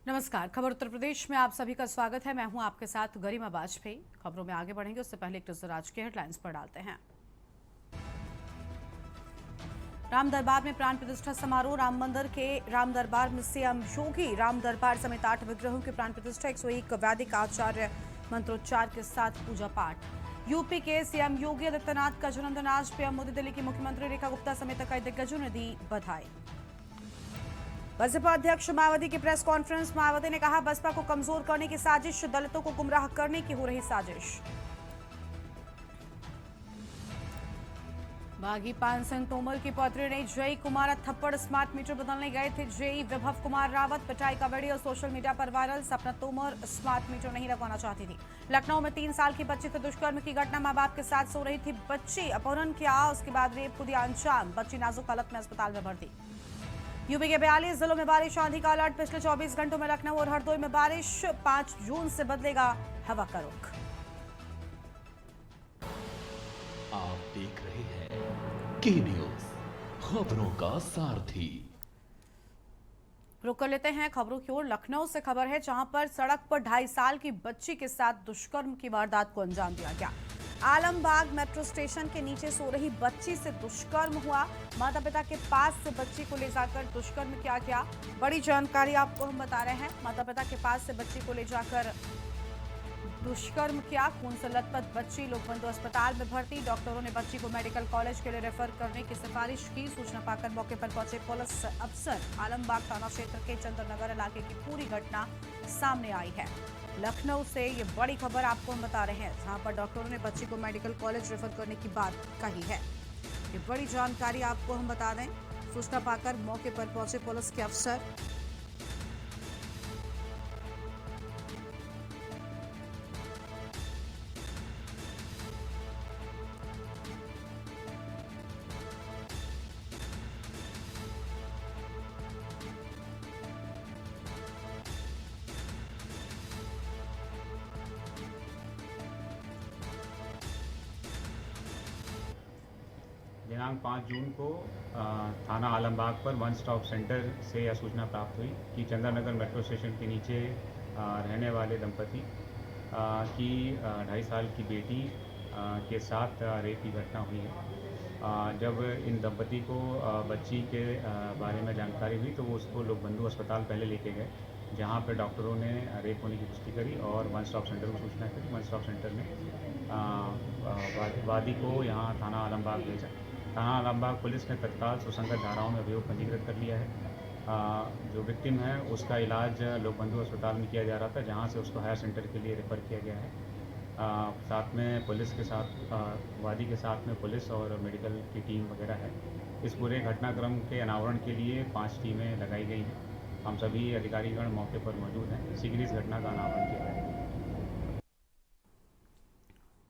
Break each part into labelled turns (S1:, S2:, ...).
S1: नमस्कार। खबर उत्तर प्रदेश में आप सभी का स्वागत है। मैं हूं आपके साथ गरिमा वाजपेयी। खबरों में आगे बढ़ेंगे उससे पहले एक नजर आज के हेडलाइंस पर डालते हैं। राम दरबार में प्राण प्रतिष्ठा समारोह। राम मंदिर के राम दरबार में सीएम योगी राम दरबार समेत 8 विग्रहों की प्राण प्रतिष्ठा। 101 वैदिक आचार्य मंत्रोच्चार के साथ पूजा पाठ। यूपी के सीएम योगी आदित्यनाथ का जन्मदिन आज। पीएम मोदी, दिल्ली की मुख्यमंत्री रेखा गुप्ता समेत कई दिग्गजों ने दी बधाई। बसपा अध्यक्ष मायावती की प्रेस कॉन्फ्रेंस। मायावती ने कहा, बसपा को कमजोर करने की साजिश, दलितों को गुमराह करने की हो रही साजिश। बागी पान सिंह तोमर की पौत्री ने जेई कुमार थप्पड़ स्मार्ट मीटर बदलने गए थे जेई विभव कुमार रावत। पिटाई का वीडियो सोशल मीडिया पर वायरल। सपना तोमर स्मार्ट मीटर नहीं लगवाना चाहती थी। लखनऊ में 3 साल की बच्ची से दुष्कर्म की घटना। मां बाप के साथ सो रही थी बच्ची, अपहरण किया, उसके बाद रेप को दिया अंजाम। बच्ची नाजुक हालत में अस्पताल में भर्ती। यूपी के 42 जिलों में बारिश, आंधी का अलर्ट। पिछले 24 घंटों में लखनऊ और हरदोई में बारिश। 5 जून से बदलेगा हवा का रुख।
S2: आप देख रहे हैं के न्यूज, खबरों का सारथी।
S1: रुक कर लेते हैं खबरों की ओर। लखनऊ से खबर है, जहां पर सड़क पर 2.5 साल की बच्ची के साथ दुष्कर्म की वारदात को अंजाम दिया गया। आलमबाग मेट्रो स्टेशन के नीचे सो रही बच्ची से दुष्कर्म हुआ। माता पिता के पास से बच्ची को ले जाकर दुष्कर्म किया गया। बड़ी जानकारी आपको हम बता रहे हैं। माता पिता के पास से बच्ची को ले जाकर दुष्कर्म किया। खून से लथपथ बच्ची लोकबंधु अस्पताल में भर्ती। डॉक्टरों ने बच्ची को मेडिकल कॉलेज के लिए रेफर करने की सिफारिश की। सूचना पाकर मौके पर पहुंचे पुलिस अफसर। आलमबाग थाना क्षेत्र के चंद्रनगर इलाके की पूरी घटना सामने आई है। लखनऊ से ये बड़ी खबर आपको हम बता रहे हैं, जहां पर डॉक्टरों ने बच्ची को मेडिकल कॉलेज रेफर करने की बात कही है। ये बड़ी जानकारी आपको हम बता दें। सूचना पाकर मौके पर पहुंचे पुलिस के अफसर।
S3: दिनांक 5 जून को थाना आलमबाग पर वन स्टॉप सेंटर से यह सूचना प्राप्त हुई कि चंद्रनगर मेट्रो स्टेशन के नीचे रहने वाले दंपति की 2.5 साल की बेटी के साथ रेप की घटना हुई है। जब इन दंपति को बच्ची के बारे में जानकारी हुई तो वो उसको लोकबंधु अस्पताल पहले लेके गए, जहाँ पर डॉक्टरों ने रेप होने की पुष्टि करी और वन स्टॉप सेंटर को सूचना करी। वन स्टॉप सेंटर ने वादी को यहाँ थाना आलमबाग भेजा। थाना आलमबाग पुलिस ने तत्काल सुसंगत धाराओं में अभियोग पंजीकृत कर लिया है। जो विक्टिम है उसका इलाज लोकबंधु अस्पताल में किया जा रहा था, जहाँ से उसको हायर सेंटर के लिए रेफ़र किया गया है। साथ में पुलिस के साथ वादी के साथ में पुलिस और मेडिकल की टीम वगैरह है। इस पूरे घटनाक्रम के अनावरण के लिए 5 टीमें लगाई गई हैं। हम सभी अधिकारीगण मौके पर मौजूद हैं। शीघ्र इस घटना का अनावरण किया जाएगा।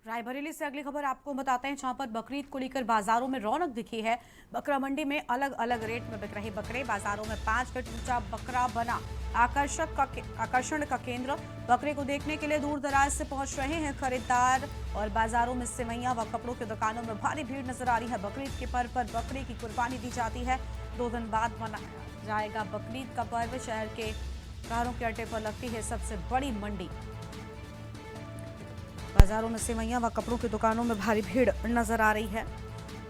S1: रायबरेली से अगली खबर आपको बताते हैं, जहां पर बकरीद को लेकर बाजारों में रौनक दिखी है। बकरा मंडी में अलग अलग रेट में बिक रहे बकरे। बाजारों में 5 फीट ऊंचा बकरा बना आकर्षण का केंद्र। बकरे को देखने के लिए दूर दराज से पहुंच रहे हैं खरीदार। और बाजारों में सिवैयां व कपड़ों की दुकानों में भारी भीड़ नजर आ रही है। बकरीद के पर्व पर बकरे की कुर्बानी दी जाती है। 2 दिन बाद मनाया जाएगा बकरीद का पर्व। शहर के कारों के अड्डे पर लगती है सबसे बड़ी मंडी। बाजारों में सिवैयां व कपड़ों की दुकानों में भारी भीड़ नजर आ रही है।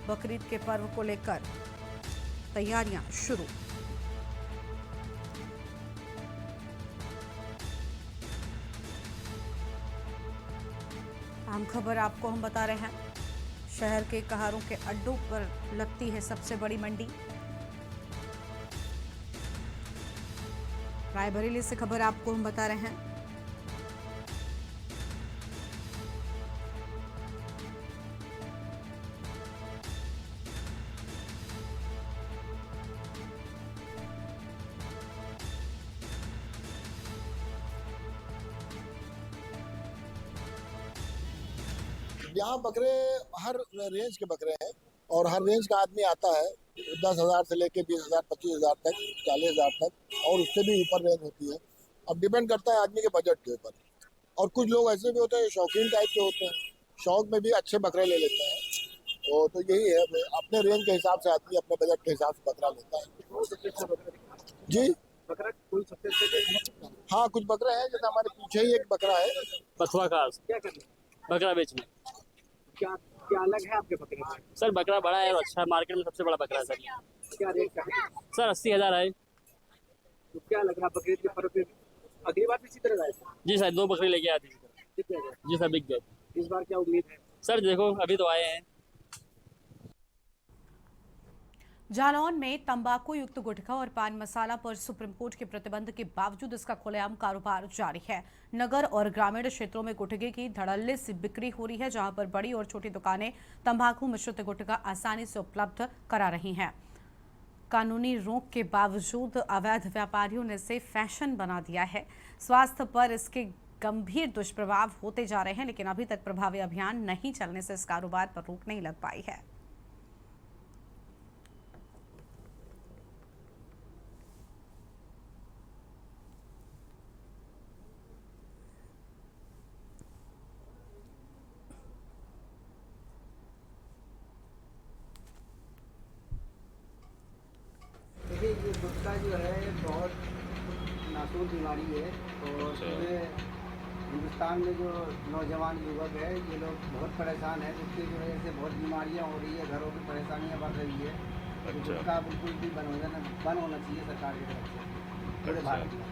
S1: बकरीद के पर्व को लेकर तैयारियां शुरू। आम खबर आपको हम बता रहे हैं, शहर के कहारों के अड्डों पर लगती है सबसे बड़ी मंडी। रायबरेली से खबर आपको हम बता रहे हैं।
S4: यहाँ बकरे हर रेंज के बकरे हैं और हर रेंज का आदमी आता है। 10,000 से लेके 20,000, 25,000 तक, 40,000 तक और उससे भी ऊपर रेंज होती है। अब डिपेंड करता है आदमी के बजट के ऊपर। और कुछ लोग ऐसे भी होते हैं शौकीन टाइप के होते हैं, शौक में भी अच्छे बकरे ले लेते हैं। तो यही है, अपने रेंज के हिसाब से आदमी अपने बजट के हिसाब से बकरा लेता है। जी
S5: बकरा कोई सबसे अच्छे
S4: हाँ, कुछ बकरे हैं, जैसे हमारे पीछे ही एक बकरा है।
S6: बथुआ खास
S5: क्या करना
S6: बकरा बेचने।
S5: क्या क्या अलग है आपके बकरे में?
S6: सर बकरा बड़ा है और अच्छा है, मार्केट में सबसे बड़ा बकरा है सर।
S5: क्या रेट का है?
S6: सर 80,000 है।
S5: तो क्या लग रहा बकरीद के पर्व पे अगली बार भी इसी तरह आए?
S6: जी सर 2 बकरी लेके आए थे।
S5: कितने गए?
S6: जी सर बिक गए।
S5: इस बार क्या उम्मीद है?
S6: सर देखो अभी तो आए हैं।
S1: जालौन में तंबाकू युक्त गुटखा और पान मसाला पर सुप्रीम कोर्ट के प्रतिबंध के बावजूद इसका खुलेआम कारोबार जारी है। नगर और ग्रामीण क्षेत्रों में गुटखे की धड़ल्ले से बिक्री हो रही है, जहां पर बड़ी और छोटी दुकानें तंबाकू मिश्रित गुटखा आसानी से उपलब्ध करा रही हैं। कानूनी रोक के बावजूद अवैध व्यापारियों ने इसे फैशन बना दिया है। स्वास्थ्य पर इसके गंभीर दुष्प्रभाव होते जा रहे हैं, लेकिन अभी तक प्रभावी अभियान नहीं चलने से इस कारोबार पर रोक नहीं लग पाई है।
S7: देखिए ये गुटखा जो है बहुत नासूर बीमारी है और पूरे हिंदुस्तान में जो नौजवान युवक है ये लोग बहुत परेशान है। जिसकी वजह से बहुत बीमारियां हो रही है, घरों की परेशानियां बढ़ रही है। तो गुटखा बिल्कुल भी बंद होना चाहिए सरकार की तरफ से पूरे भारत में।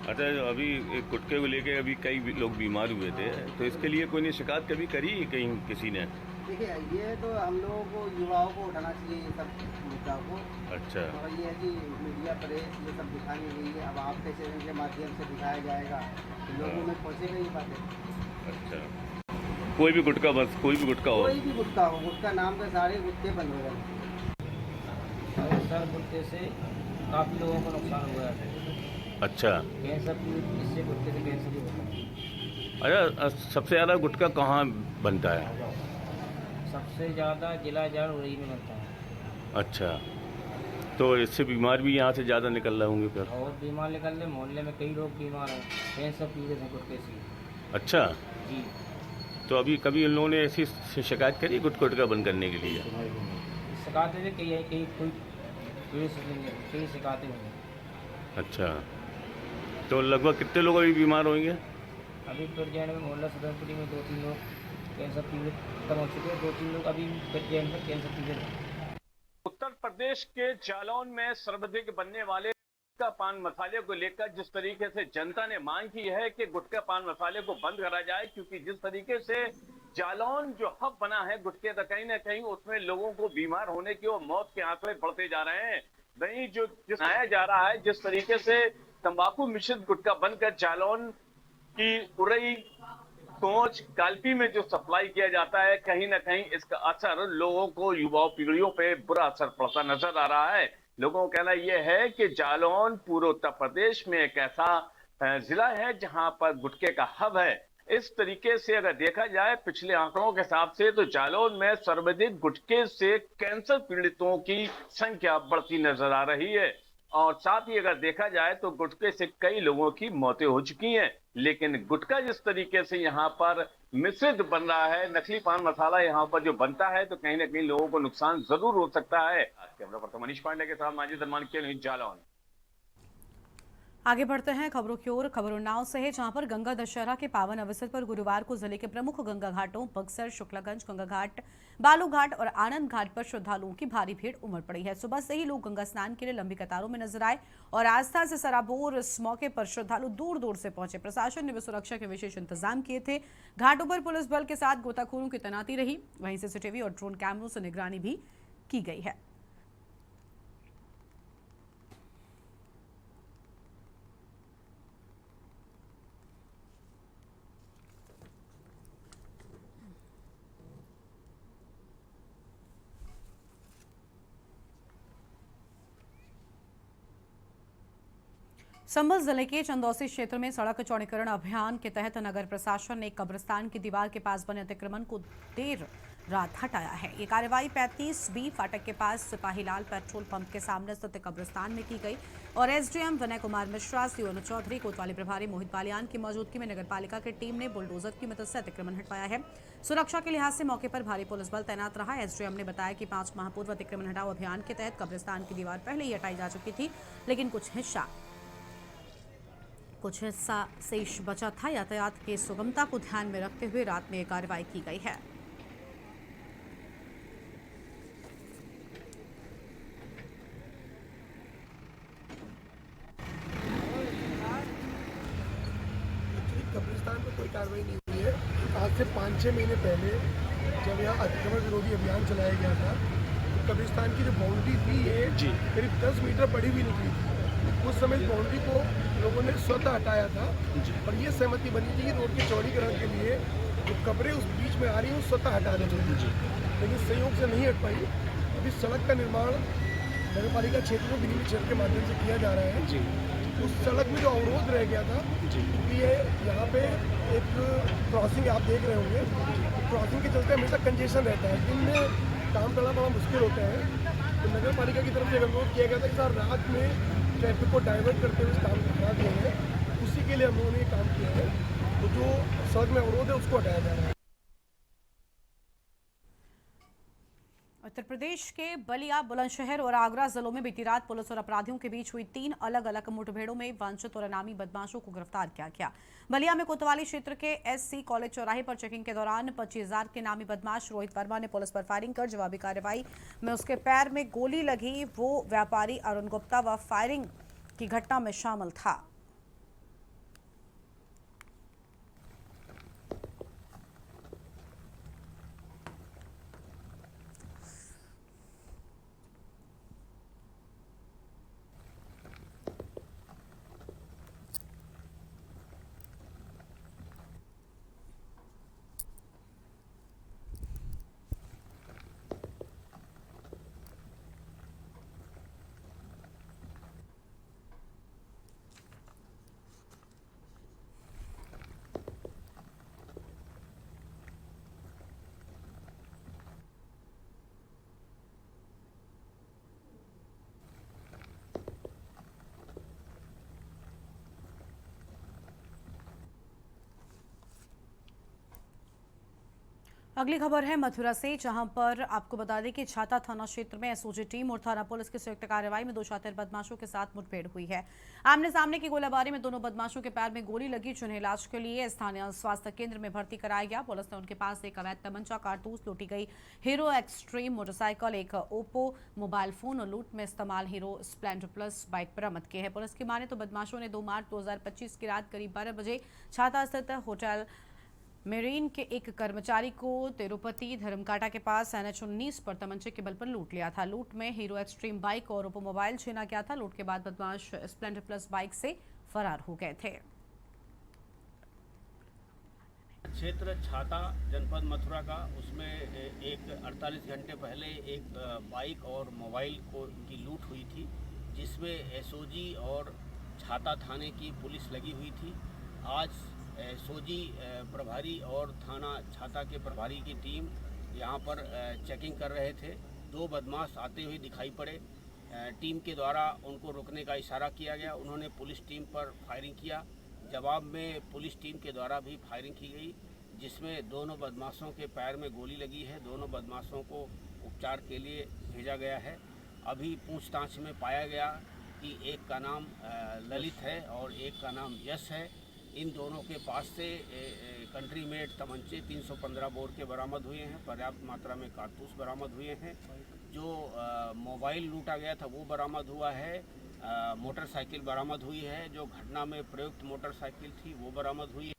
S8: अच्छा, अभी एक गुटखे को लेके अभी कई लोग बीमार हुए थे, तो इसके लिए कोई ने शिकायत कभी करी कहीं किसी ने?
S7: देखिए ये तो हम लोगों को युवाओं को उठाना चाहिए ये सब मुद्दा को।
S8: अच्छा।
S7: और ये है कि मीडिया प्रेस ये सब दिखानी गई है, अब आपके चैनल के माध्यम से दिखाया जाएगा तो लोगों में पहुँचेगा ये बातें।
S8: अच्छा, कोई भी गुटखा बस कोई भी गुटखा हो?
S7: कोई भी गुटखा हो, गुटखा नाम के सारे गुटखे बंद हो गए।
S9: सर गुटखे से काफ़ी लोगों को नुकसान हुआ है।
S8: अच्छा।
S9: कैंसर इससे गुटखे से कैंसर भी होता है।
S8: अच्छा, सबसे ज़्यादा गुटखा कहाँ बनता है?
S9: सबसे ज़्यादा जिला जाड़ उड़ई में बनता है।
S8: अच्छा, तो इससे बीमार भी यहाँ से ज़्यादा निकल रहे होंगे फिर?
S9: और बीमार निकल रहे, मोहल्ले में कई लोग बीमार हैं, कैंसर पीड़ित हैं गुटखे से।
S8: अच्छा
S9: जी।
S8: तो अभी कभी इन लोगों ने ऐसी शिकायत करी गुटखा बंद करने के लिए?
S9: शिकायतें भी कई कोई कई शिकायतें हुई।
S8: अच्छा, तो लगभग कितने लोग अभी बीमार होंगे?
S9: अभी फिर में मोहल्ला सदरपुरी में 2-3 लोग कैंसर पीड़ित खत्म हो चुके हैं, 2-3 लोग अभी जैन में कैंसर पीड़ित हैं।
S10: उत्तर प्रदेश के जालौन में सर्वाधिक बनने वाले गुटखा पान मसाले को लेकर जिस तरीके से जनता ने मांग की है कि गुटखा पान मसाले को बंद करा जाए, क्योंकि जिस तरीके से जालौन जो हब बना है गुटखे का, कहीं ना कहीं उसमें लोगों को बीमार होने की और मौत के आंकड़े बढ़ते जा रहे हैं। वहीं जो बनाया जा रहा है, जिस तरीके से तंबाकू मिश्रित गुटखा बनकर जालौन की उरई कोच कालपी में जो सप्लाई किया जाता है, कहीं ना कहीं इसका असर लोगों को, युवा पीढ़ियों पे बुरा असर पड़ता नजर आ रहा है। लोगों का कहना यह है कि जालौन पूरे उत्तर प्रदेश में एक ऐसा जिला है जहां पर गुटखे का हब है। इस तरीके से अगर देखा जाए पिछले आंकड़ों के हिसाब से, तो जालौन में सर्वाधिक गुटखे से कैंसर पीड़ितों की संख्या बढ़ती नजर आ रही है। और साथ ही अगर देखा जाए तो गुटखे से कई लोगों की मौतें हो चुकी हैं। लेकिन गुटखा जिस तरीके से यहाँ पर मिश्रित बन रहा है, नकली पान मसाला यहाँ पर जो बनता है, तो कहीं ना कहीं लोगों को नुकसान जरूर हो सकता है। कैमरा पर्सन मनीष पांडे के साथ माजिद अरमान के न्यूज़ जालौन।
S1: आगे बढ़ते हैं खबरों की ओर। खबर उन्नाव से है, जहां पर गंगा दशहरा के पावन अवसर पर गुरुवार को जिले के प्रमुख गंगा घाटों बक्सर, शुक्लागंज गंगा घाट, बालू घाट और आनंद घाट पर श्रद्धालुओं की भारी भीड़ उमड़ पड़ी है। सुबह से ही लोग गंगा स्नान के लिए लंबी कतारों में नजर आए और आस्था से सराबोर इस मौके पर श्रद्धालु दूर दूर से पहुंचे। प्रशासन ने भी सुरक्षा के विशेष इंतजाम किए थे। घाटों पर पुलिस बल के साथ गोताखोरों की तैनाती रही। वहीं सीसीटीवी और ड्रोन कैमरों से निगरानी भी की गई है। संभल जिले के चंदौसी क्षेत्र में सड़क चौड़ीकरण अभियान के तहत नगर प्रशासन ने कब्रिस्तान की दीवार के पास बने अतिक्रमण को देर रात हटाया है। ये कार्रवाई 35B फाटक के पास सिपाहीलाल पेट्रोल पंप के सामने स्थित कब्रिस्तान में की गई और एसडीएम विनय कुमार मिश्रा, सीओ चौधरी, कोतवाली प्रभारी मोहित बालियान की मौजूदगी में नगरपालिका की टीम ने बुलडोजर की मदद से अतिक्रमण हटवाया है। सुरक्षा के लिहाज से मौके पर भारी पुलिस बल तैनात रहा। एसडीएम ने बताया कि 5 माह पूर्व अतिक्रमण हटाओ अभियान के तहत कब्रिस्तान की दीवार पहले ही हटाई जा चुकी थी, लेकिन कुछ हिस्सा कुछ हिस्सा शेष बचा था। यातायात की सुगमता को ध्यान में रखते हुए रात में कार्रवाई की गई है।
S11: कब्रिस्तान पर कोई कार्रवाई नहीं हुई है। आज से 5-6 महीने पहले जब यहाँ अतिक्रमण विरोधी अभियान चलाया गया था तो कब्रिस्तान की जो बाउंड्री थी ये करीब 10 मीटर बड़ी भी निकली थी। उस समय बाउंड्री को लोगों ने स्वतः हटाया था और ये सहमति बनी थी कि रोड के चौड़ीकरण के लिए जो कब्रें उस बीच में आ रही हैं स्वतः हटा देनी चाहिए, लेकिन संयोग से नहीं हट पाई। अभी सड़क का निर्माण नगर पालिका क्षेत्र में बिजली क्षेत्र के माध्यम से किया जा रहा है। उस सड़क में जो अवरोध रह गया था क्योंकि ये यहाँ पे एक क्रॉसिंग आप देख रहे होंगे, क्रॉसिंग के चलते हमेशा कंजेशन रहता है, दिन में काम करना बड़ा मुश्किल होता है। तो नगर पालिका की तरफ से अनुरोध किया गया था कि सर रात में ट्रैफिक को डाइवर्ट करते हुए काम करा दिया है, उसी के लिए हम लोगों ने ये काम किया है। तो जो सड़क में अवरोध है उसको हटाया जा रहा है।
S1: उत्तर प्रदेश के बलिया, बुलंदशहर और आगरा जिलों में बीती रात पुलिस और अपराधियों के बीच हुई 3 अलग-अलग मुठभेड़ों में वांछित और अनामी बदमाशों को गिरफ्तार किया गया। बलिया में कोतवाली क्षेत्र के एससी कॉलेज चौराहे पर चेकिंग के दौरान 25,000 के नामी बदमाश रोहित वर्मा ने पुलिस पर फायरिंग कर जवाबी कार्रवाई में उसके पैर में गोली लगी। वो व्यापारी अरुण गुप्ता व फायरिंग की घटना में शामिल था। अगली खबर है मथुरा से, जहां पर आपको बता दें कि छाता थाना क्षेत्र में एसओजी टीम और थाना पुलिस की संयुक्त कार्रवाई में 2 शातिर बदमाशों के साथ मुठभेड़ हुई है। आमने सामने की गोलीबारी में दोनों बदमाशों के पैर में गोली लगी, जिन्हें इलाज के लिए स्थानीय स्वास्थ्य केंद्र में भर्ती कराया गया। पुलिस ने उनके पास एक अवैध तमंचा, कारतूस, लूटी गई हीरो एक्सट्रीम मोटरसाइकिल, एक ओप्पो मोबाइल फोन और लूट में इस्तेमाल हीरो स्प्लेंडर प्लस बाइक बरामद की है। पुलिस की माने तो बदमाशों ने 2 मार्च 2025 की रात करीब 12 बजे छाता स्थित होटल मेरीन के एक कर्मचारी को तिरुपति धर्मकाटा के पास NH-19 पर तमंचे के बल पर लूट लिया था। लूट में हीरो एक्सट्रीम बाइक और ओप्पो मोबाइल छीना गया था। लूट के बाद बदमाश स्प्लेंडर प्लस बाइक से फरार हो गए थे।
S12: क्षेत्र छाता जनपद मथुरा का, उसमें एक 48 घंटे पहले एक बाइक और मोबाइल की लूट हुई थी, जिसमें एसओजी और छाता थाने की पुलिस लगी हुई थी। आज एसओजी प्रभारी और थाना छाता के प्रभारी की टीम यहाँ पर चेकिंग कर रहे थे। 2 बदमाश आते हुए दिखाई पड़े। टीम के द्वारा उनको रोकने का इशारा किया गया। उन्होंने पुलिस टीम पर फायरिंग किया। जवाब में पुलिस टीम के द्वारा भी फायरिंग की गई, जिसमें दोनों बदमाशों के पैर में गोली लगी है। दोनों बदमाशों को उपचार के लिए भेजा गया है। अभी पूछताछ में पाया गया कि एक का नाम ललित है और एक का नाम यश है। इन दोनों के पास से कंट्री मेड तमंचे 315 बोर के बरामद हुए हैं। पर्याप्त मात्रा में कारतूस बरामद हुए हैं। जो मोबाइल लूटा गया था वो बरामद हुआ है। मोटरसाइकिल बरामद हुई है। जो घटना में प्रयुक्त मोटरसाइकिल थी वो बरामद हुई है।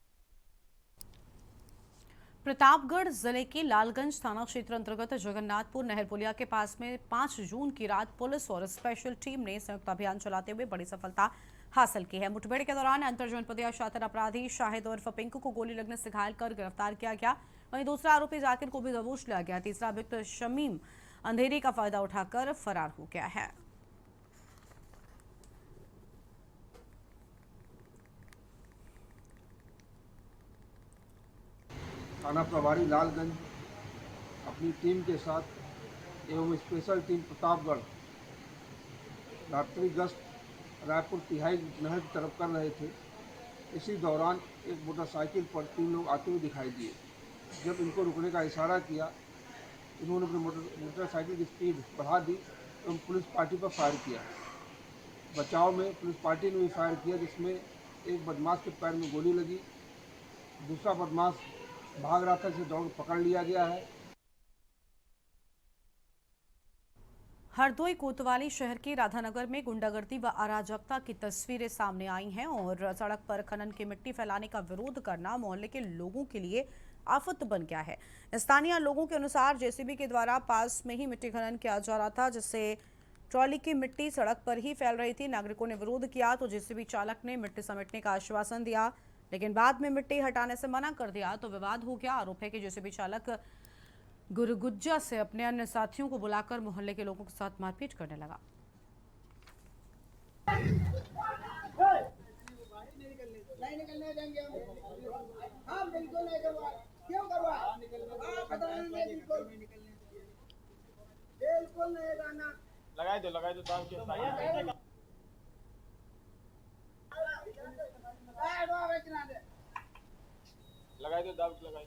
S1: प्रतापगढ़ जिले के लालगंज थाना क्षेत्र अंतर्गत जगन्नाथपुर नहर पुलिया के पास में 5 जून की रात पुलिस और स्पेशल टीम ने संयुक्त अभियान चलाते हुए बड़ी सफलता हासिल की है। मुठभेड़ के दौरान अंतरजनपदीय शातिर अपराधी शाहिद उर्फ पिंकू को गोली लगने से घायल कर गिरफ्तार किया गया। वहीं दूसरा आरोपी जाकिर को भी दबोच लिया गया। तीसरा अभियुक्त शमीम अंधेरी का फायदा उठाकर फरार हो गया है।
S7: थाना प्रभारी लालगंज अपनी टीम के साथ एवं स्पेशल टीम प्रतापगढ़ रात्रि गश्त रायपुर तिहाई नहर की तरफ कर रहे थे। इसी दौरान एक मोटरसाइकिल पर 3 लोग आते हुए दिखाई दिए। जब इनको रुकने का इशारा किया, इन्होंने अपनी मोटरसाइकिल की स्पीड बढ़ा दी एवं पुलिस पार्टी पर फायर किया। बचाव में पुलिस पार्टी ने भी फायर किया, जिसमें एक बदमाश के पैर में गोली लगी, दूसरा बदमाश भाग रहा था, इसे दौड़ पकड़ लिया गया है।
S1: हरदोई कोतवाली शहर के राधानगर में गुंडागर्दी व अराजकता की तस्वीरें सामने आई हैं और सड़क पर खनन की मिट्टी फैलाने का विरोध करना मोहल्ले के लोगों के लिए आफत बन गया है। स्थानीय लोगों के अनुसार जेसीबी के द्वारा पास में ही मिट्टी खनन किया जा रहा था, जिससे ट्रॉली की मिट्टी सड़क पर ही फैल रही थी। नागरिकों ने विरोध किया तो जेसीबी चालक ने मिट्टी समेटने का आश्वासन दिया, लेकिन बाद में मिट्टी हटाने से मना कर दिया तो विवाद हो गया। आरोप है कि जेसीबी चालक गुरगुज्जा से अपने अन्य साथियों को बुलाकर मोहल्ले के लोगों के साथ मारपीट करने लगा।
S6: लगाए दो दाम के लगाए दो दाम लगाए।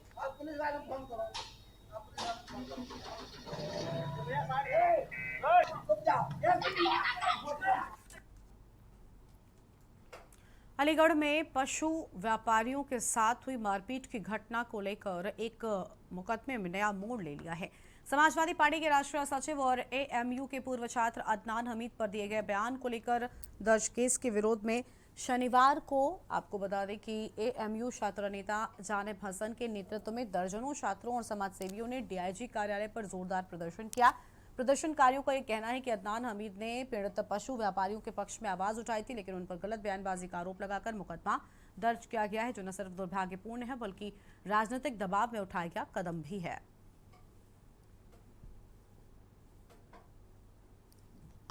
S1: अलीगढ़ में पशु व्यापारियों के साथ हुई मारपीट की घटना को लेकर एक मुकदमे में नया मोड़ ले लिया है। समाजवादी पार्टी के राष्ट्रीय सचिव और एएमयू के पूर्व छात्र अदनान हमीद पर दिए गए बयान को लेकर दर्ज केस के विरोध में शनिवार को आपको बता दें कि एएमयू छात्र नेता जानेब हसन के नेतृत्व में दर्जनों छात्रों और समाजसेवियों ने डीआईजी कार्यालय पर जोरदार प्रदर्शन किया। प्रदर्शनकारियों का यह कहना है कि अदनान हमीद ने पीड़ित पशु व्यापारियों के पक्ष में आवाज उठाई थी, लेकिन उन पर गलत बयानबाजी का आरोप लगाकर मुकदमा दर्ज किया गया है, जो न सिर्फ दुर्भाग्यपूर्ण है बल्कि राजनीतिक दबाव में उठाया गया कदम भी है।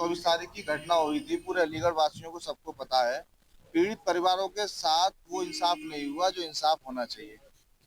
S13: 24 तारीख की घटना हुई थी, पूरे अलीगढ़ वासियों को सबको पता है। पीड़ित परिवारों के साथ वो इंसाफ नहीं हुआ जो इंसाफ होना चाहिए।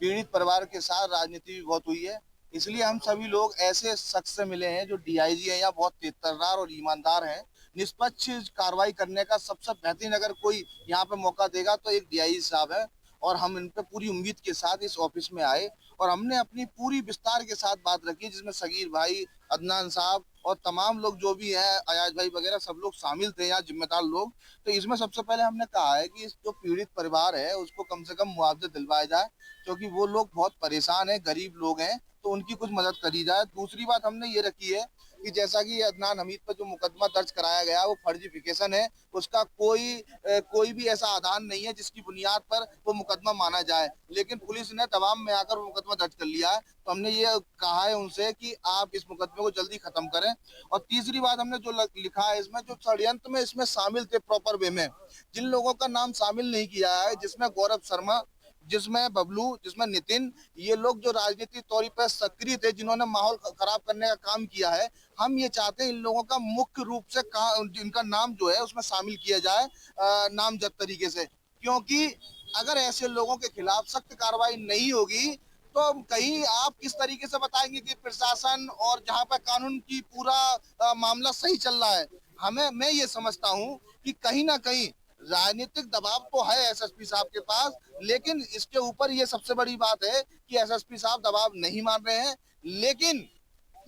S13: पीड़ित परिवार के साथ राजनीति भी बहुत हुई है, इसलिए हम सभी लोग ऐसे शख्स से मिले हैं जो डीआईजी हैं या बहुत तेजतर्रार और ईमानदार हैं। निष्पक्ष कार्रवाई करने का सबसे बेहतरीन अगर कोई यहाँ पे मौका देगा तो एक डीआईजी साहब है, और हम इन पे पूरी उम्मीद के साथ इस ऑफिस में आए और हमने अपनी पूरी विस्तार के साथ बात रखी, जिसमें सगीर भाई, अदनान साहब और तमाम लोग जो भी है, अयाज भाई वगैरह सब लोग शामिल थे, यहाँ जिम्मेदार लोग। तो इसमें सबसे पहले हमने कहा है कि इस जो पीड़ित परिवार है उसको कम से कम मुआवजा दिलवाया जाए, क्योंकि वो लोग बहुत परेशान हैं, गरीब लोग हैं, तो उनकी कुछ मदद करी जाए। दूसरी बात हमने ये रखी है कि जैसा कि अदनान हमीद पर जो मुकदमा दर्ज कराया गया वो फर्जीफिकेशन है, उसका कोई भी ऐसा आधार नहीं है जिसकी बुनियाद पर वो मुकदमा माना जाए, लेकिन पुलिस ने दबाव में आकर वो मुकदमा दर्ज कर लिया है। तो हमने ये कहा है उनसे कि आप इस मुकदमे को जल्दी खत्म करें। और तीसरी बात हमने जो लिखा है इसमें, जो षड्यंत्र में इसमें शामिल थे प्रॉपर वे में, जिन लोगों का नाम शामिल नहीं किया है, जिसमें गौरव शर्मा, जिसमें बबलू, जिसमें नितिन, ये लोग जो राजनीतिक तौर पर सक्रिय थे, जिन्होंने माहौल खराब करने का काम किया है, हम ये चाहते हैं इन लोगों का मुख्य रूप से इनका नाम जो है उसमें शामिल किया जाए नामजद तरीके से, क्योंकि अगर ऐसे लोगों के खिलाफ सख्त कार्रवाई नहीं होगी तो कहीं आप किस तरीके से बताएंगे कि प्रशासन और जहाँ पर कानून की पूरा मामला सही चल रहा है। मैं ये समझता हूँ कि कहीं ना कहीं राजनीतिक दबाव तो है एसएसपी साहब के पास, लेकिन इसके ऊपर ये सबसे बड़ी बात है कि एसएसपी साहब दबाव नहीं मार रहे हैं, लेकिन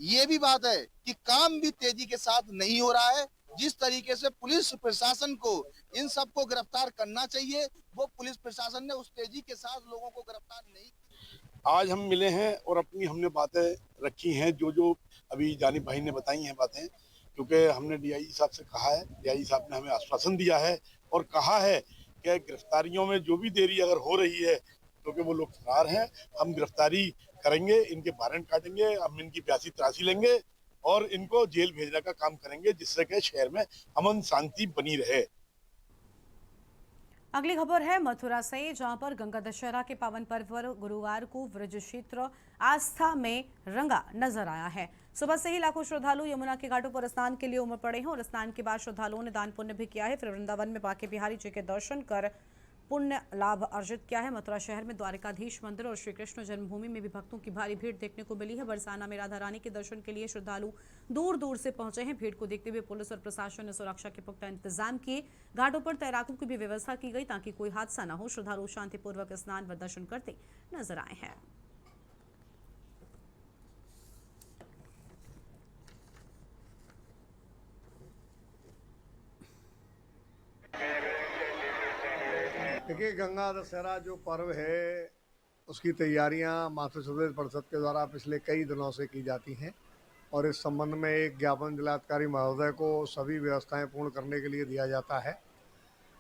S13: ये भी बात है कि काम भी तेजी के साथ नहीं हो रहा है। जिस तरीके से पुलिस प्रशासन को इन सबको गिरफ्तार करना चाहिए, वो पुलिस प्रशासन ने उस तेजी के साथ लोगों को गिरफ्तार नहीं।
S11: आज हम मिले हैं और अपनी हमने बातें रखी हैं, जो अभी जानिब भाई ने बताई हैं बातें, क्योंकि हमने डीआईजी साहब से कहा है, डीआईजी साहब ने हमें आश्वासन दिया है और कहा है कि गिरफ्तारियों में जो भी देरी अगर हो रही है, क्योंकि वो लोग फरार हैं, हम गिरफ्तारी करेंगे, इनके वारंट काटेंगे, हम इनकी प्यासी तलाशी लेंगे और इनको जेल भेजने का काम करेंगे, जिससे कि शहर में अमन शांति बनी रहे।
S1: अगली खबर है मथुरा से, जहां पर गंगा दशहरा के पावन पर्व पर गुरुवार को ब्रज क्षेत्र आस्था में रंगा नजर आया है। सुबह से ही लाखों श्रद्धालु यमुना के घाटों पर स्नान के लिए उमड़ पड़े हैं और स्नान के बाद श्रद्धालुओं ने दान पुण्य भी किया है। फिर वृंदावन में बांके बिहारी जी के दर्शन कर पुण्य लाभ अर्जित किया है। मथुरा शहर में द्वारिकाधीश मंदिर और श्री कृष्ण जन्मभूमि में भी भक्तों की भारी भीड़ देखने को मिली है। बरसाना में राधा रानी के दर्शन के लिए श्रद्धालु दूर दूर से पहुंचे हैं। भीड़ को देखते हुए पुलिस और प्रशासन ने सुरक्षा के पुख्ता इंतजाम किए। घाटों पर तैराकों की भी व्यवस्था की गई ताकि कोई हादसा न हो। श्रद्धालु शांतिपूर्वक स्नान व दर्शन करते नजर आए हैं।
S11: देखिए, गंगा दशहरा जो पर्व है उसकी तैयारियां मातृ सुरक्षा परिषद के द्वारा पिछले कई दिनों से की जाती हैं और इस संबंध में एक ज्ञापन जिलाधिकारी महोदय को सभी व्यवस्थाएं पूर्ण करने के लिए दिया जाता है।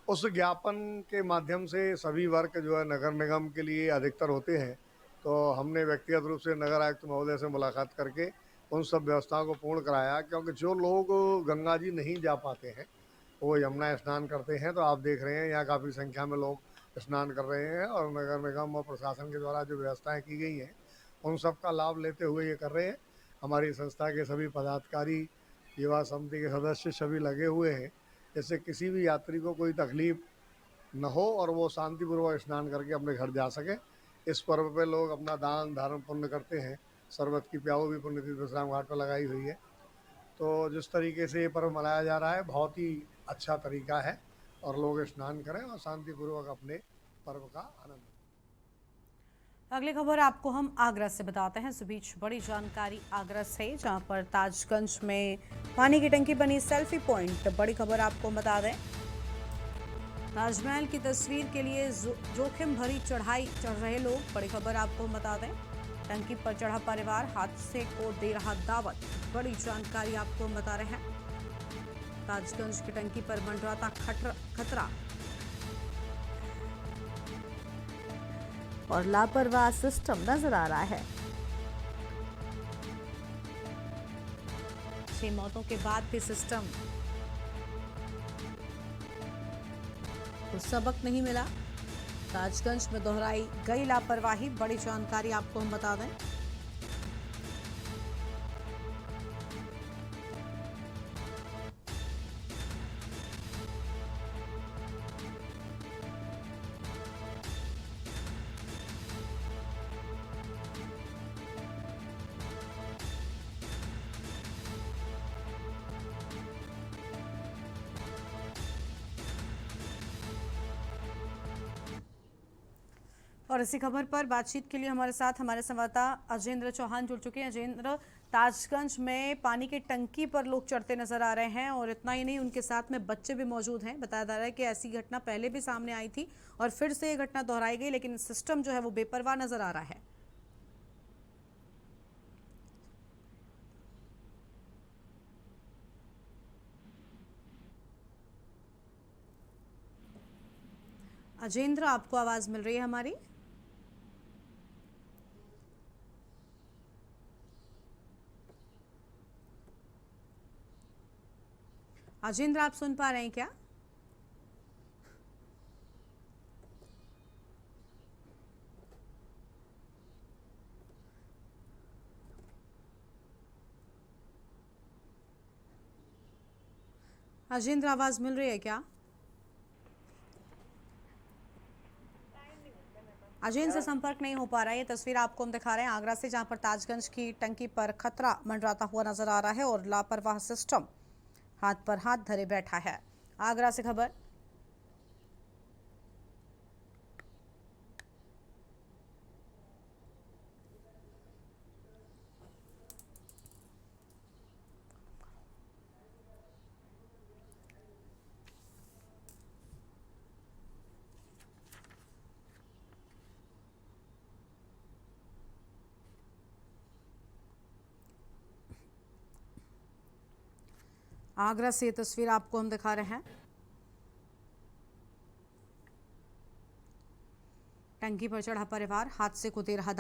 S11: उस ज्ञापन के माध्यम से सभी वर्ग जो है नगर निगम के लिए अधिकतर होते हैं, तो हमने व्यक्तिगत रूप से नगर आयुक्त महोदय से मुलाकात करके उन सब व्यवस्थाओं को पूर्ण कराया, क्योंकि जो लोग गंगा जी नहीं जा पाते हैं वो यमुना स्नान करते हैं। तो आप देख रहे हैं यहाँ काफ़ी संख्या में लोग स्नान कर रहे हैं और नगर निगम और प्रशासन के द्वारा जो व्यवस्थाएं की गई हैं उन सब का लाभ लेते हुए ये कर रहे हैं। हमारी संस्था के सभी पदाधिकारी, युवा समिति के सदस्य सभी लगे हुए हैं, जिससे किसी भी यात्री को कोई तकलीफ न हो और वो शांतिपूर्वक स्नान करके अपने घर जा सके। इस पर्व पे लोग अपना दान धर्म पुण्य करते हैं। शरबत की प्याऊ भी पुण्यतीर्थ विश्राम घाट पर लगाई हुई है। तो जिस तरीके से ये पर्व मनाया जा रहा है बहुत ही अच्छा तरीका है और लोग स्नान करें और शांतिपूर्वक अपने पर्व का आनंद लें।
S1: अगली खबर आपको हम आगरा से बताते हैं। इस बीच बड़ी जानकारी आगरा से, जहां पर ताजगंज में पानी की टंकी बनी सेल्फी पॉइंट। बड़ी खबर आपको बता दें, ताजमहल की तस्वीर के लिए जोखिम भरी चढ़ाई चढ़ रहे लोग। बड़ी खबर आपको बता दें, टंकी पर चढ़ा परिवार हादसे को दे रहा दावत। बड़ी जानकारी आपको बता रहे हैं, ताजगंज की टंकी पर मंडराता खतरा और लापरवाह सिस्टम नजर आ रहा है। 6 मौतों के बाद भी सिस्टम को सबक नहीं मिला। ताजगंज में दोहराई गई लापरवाही। बड़ी जानकारी आपको हम बता दें, और इसी खबर पर बातचीत के लिए हमारे साथ हमारे संवाददाता अजेंद्र चौहान जुड़ चुके हैं। अजेंद्र, ताजगंज में पानी की टंकी पर लोग चढ़ते नजर आ रहे हैं और इतना ही नहीं, उनके साथ में बच्चे भी मौजूद हैं। बताया जा रहा है कि ऐसी घटना पहले भी सामने आई थी और फिर से ये घटना दोहराई गई, लेकिन सिस्टम जो है वो बेपरवाह नजर आ रहा है। अजेंद्र, आपको आवाज मिल रही है हमारी? अजेंद्र, आप सुन पा रहे हैं क्या? अजेंद्र, आवाज मिल रही है क्या? अजेंद्र से संपर्क नहीं हो पा रहा है। ये तस्वीर आपको हम दिखा रहे हैं आगरा से, जहां पर ताजगंज की टंकी पर खतरा मंडराता हुआ नजर आ रहा है और लापरवाह सिस्टम हाथ पर हाथ धरे बैठा है। आगरा से खबर। आगरा से ये तस्वीर आपको हम दिखा रहे हैं। टंकी पर चढ़ा परिवार हादसे को दे रहा